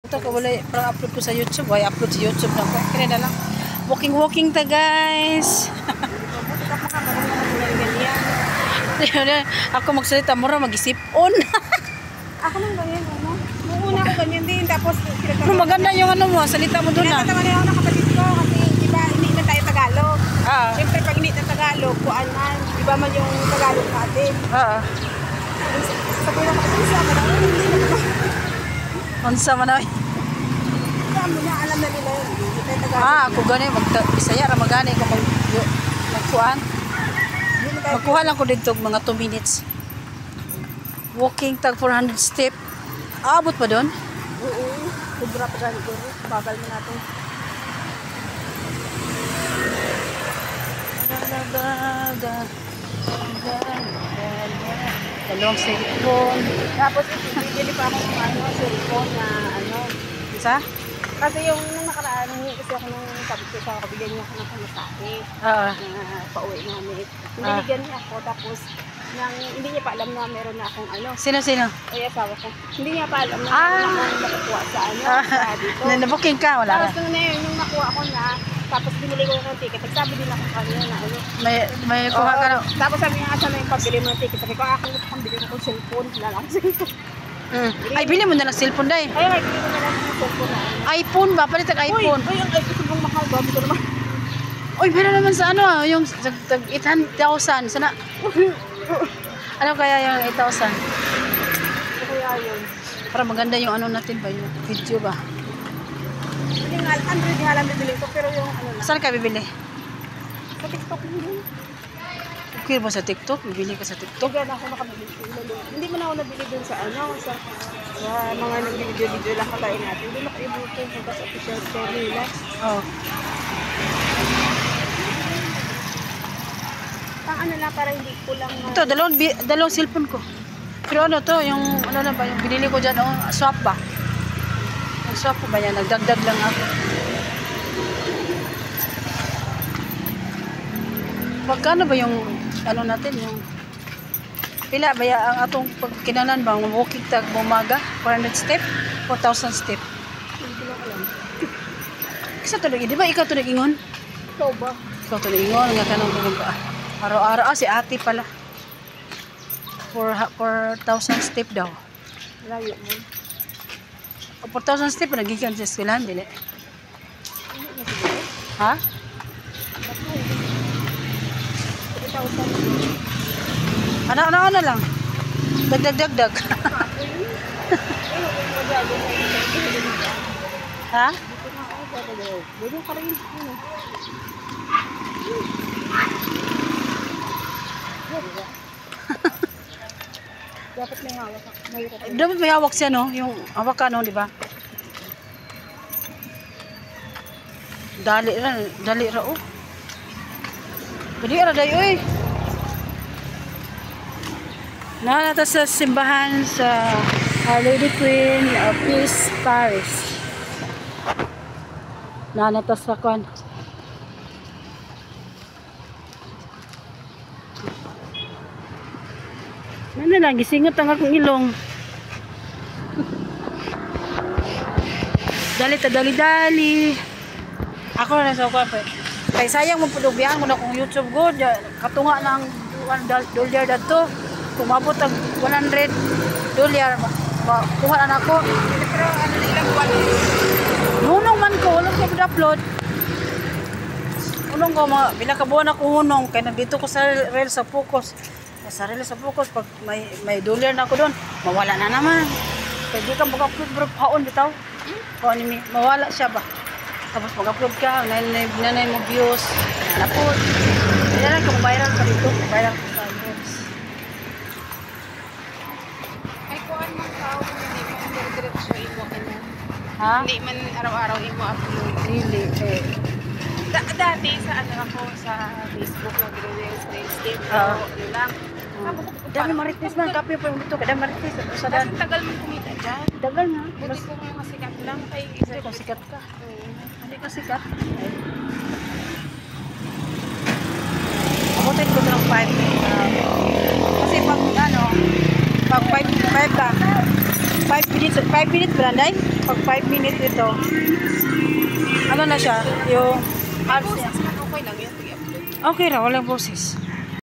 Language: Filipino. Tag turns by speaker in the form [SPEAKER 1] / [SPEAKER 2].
[SPEAKER 1] Ito ko wala parang upload ko sa YouTube. Ay upload sa YouTube lang ko. Kaya na lang. Walking ta guys. Ako magsalita mo ra mag-isip-on.
[SPEAKER 2] Ako nang ganyan, ano? Muna ako ganyan din, tapos
[SPEAKER 1] Pero maganda yung ano mo, salita mo doon
[SPEAKER 2] Nakatawa na ako ng kapatid ko kasi diba hindi na tayo Tagalog.
[SPEAKER 1] Ah.
[SPEAKER 2] Siyempre pag hindi na Tagalog, kuan man, iba man yung Tagalog natin.
[SPEAKER 1] Oo.
[SPEAKER 2] Sabi ng kapatid, sama na ako, hindi na naman.
[SPEAKER 1] Unsa man ay.
[SPEAKER 2] Kaya mo na, alam na nila yun, hindi tayo Tagalog.
[SPEAKER 1] Ako gani Bisaya ra magani ko magkuan. Magkuha lang ko dito mga 2 minutes. Walking tag 400 step. Abot pa doon?
[SPEAKER 2] Oo, sobra pa gano'n guro. Bagal mo natin.
[SPEAKER 1] Dalawang cellphone.
[SPEAKER 2] Tapos bibili pa ako ng cellphone na ano.
[SPEAKER 1] Sa?
[SPEAKER 2] Kasi yung nung nakaraan, kasi ako nung sabi ko sa kabigyan niya ako ng pamasahe. Na pauwi namin. Binigyan niya ako tapos hindi niya pa alam na meron na akong ano.
[SPEAKER 1] Sino?
[SPEAKER 2] Ay, asawa ko. Hindi niya pa alam na meron akong nakukuha sa ano. Sa dito.
[SPEAKER 1] Nabuking ka? Wala
[SPEAKER 2] Tapos
[SPEAKER 1] ka?
[SPEAKER 2] nung nakuha ko na, tapos binili ko ng ticket. Nagsabi din ako kanina na ano.
[SPEAKER 1] May kuha ka na.
[SPEAKER 2] Tapos sabi niya sana yung pambili mo ng ticket. Sabi ko, kung bili ko ng cellphone. Wala lang cellphone.
[SPEAKER 1] Ay, bili mo na ng cellphone dahil.
[SPEAKER 2] Ay, bili ko na lang ng cellphone na ano.
[SPEAKER 1] iPhone ba? Palit ang iPhone.
[SPEAKER 2] Uy, ang iPhone sobrang mahal. Babi ko naman.
[SPEAKER 1] Uy, meron naman sa ano, yung 800,000. Sana. Ano kaya yung 8,000?
[SPEAKER 2] Kaya yun.
[SPEAKER 1] Para maganda yung ano natin ba, yung video ba?
[SPEAKER 2] Hindi nga, 100 nga lang bibili ko. Pero yung ano na.
[SPEAKER 1] Saan ka bibili?
[SPEAKER 2] Sa TikTok hindi.
[SPEAKER 1] Okay ba sa TikTok? Bibili ka sa TikTok?
[SPEAKER 2] Kaya na ako nakabili. Hindi mo na ako nabili dun sa ano. Sa mga nag-video lang kakain natin. Hindi na kayo buto hanggang sa official store nila.
[SPEAKER 1] Oo.
[SPEAKER 2] Pang ano lang, para hindi ko lang...
[SPEAKER 1] Ito, dalawang cellphone ko. Pero ano to, yung ano na ba, yung binili ko dyan, swap ba? Yung swap ko ba yan? Nagdagdag lang ako. Magkano ba yung ano natin, yung pila ba ang atong pagkinanan ba, walking tag bumaga, 400 step, 4,000 step.
[SPEAKER 2] Hindi ko lang alam.
[SPEAKER 1] Kasi tuloy, di ba ikaw tuloy ingon?
[SPEAKER 2] Ikaw ba?
[SPEAKER 1] Ikaw tuloy ingon, nga tanong ko araw-araw, si ate pala. 4,000 step daw.
[SPEAKER 2] Layo mo.
[SPEAKER 1] 4,000 step, nagikan sa eskwelahan, dili?
[SPEAKER 2] Hindi na siguro.
[SPEAKER 1] Ha?
[SPEAKER 2] Ba't mo? 3,000.
[SPEAKER 1] Ano lang? Dagdag. Ha?
[SPEAKER 2] Dito ka rin. Dapat may hawak.
[SPEAKER 1] Dapat may hawak siya, no? Yung hawak ka, no? Di ba? Dali ra, oh. Dali ra, dayo, eh. Nalata sa simbahan sa Our Lady Queen of Peace, Paris. Nalata sa kwan. Ano lang, gisingot ang akong ilong. Dali. Ako na sa kwan pa. Kay sayang mo pudugbihan mo na kung YouTube go. Katunga ng $1 dato. Kung mabot ang $100, kuha na ako.
[SPEAKER 2] Pero ano na ilang buwan?
[SPEAKER 1] Hunong man ko, walang ko upload. Hunong ko, bila kabuhan ako hunong, kaya nandito ko sa rail sa focus. Sa rail sa focus, pag may dollar na ako doon, mawala na naman. Kaya di ka mag-upload, bro, haon bitaw. Mawala siya ba? Tapos mag-upload ka, nanay mo views, napod. Kaya lang kung viral ka dito, viral ka sa views.
[SPEAKER 2] Ay, kuhan man tao, hindi man dire-diretso imo kanya.
[SPEAKER 1] Ha?
[SPEAKER 2] Hindi man araw-araw imo upload.
[SPEAKER 1] Really, eh.
[SPEAKER 2] Dati sa ano ako sa Facebook nagre-reels game.
[SPEAKER 1] Ah.
[SPEAKER 2] Ano lang.
[SPEAKER 1] Dami marites man, kape po yung dito, kada marites. Sa
[SPEAKER 2] Kasi tagal mo kumita dyan.
[SPEAKER 1] dagal nga.
[SPEAKER 2] Buti ko mga sikat lang kay
[SPEAKER 1] Hindi ko sikat ka. Hindi ko sikat. Abutin ko ng 5. Kasi pag 5 lang, 5 minutes ba, Day? Pag 5 minutes ito, ano na siya? Yung apps niya.
[SPEAKER 2] Okay lang yun.
[SPEAKER 1] Okay ra, walang boses.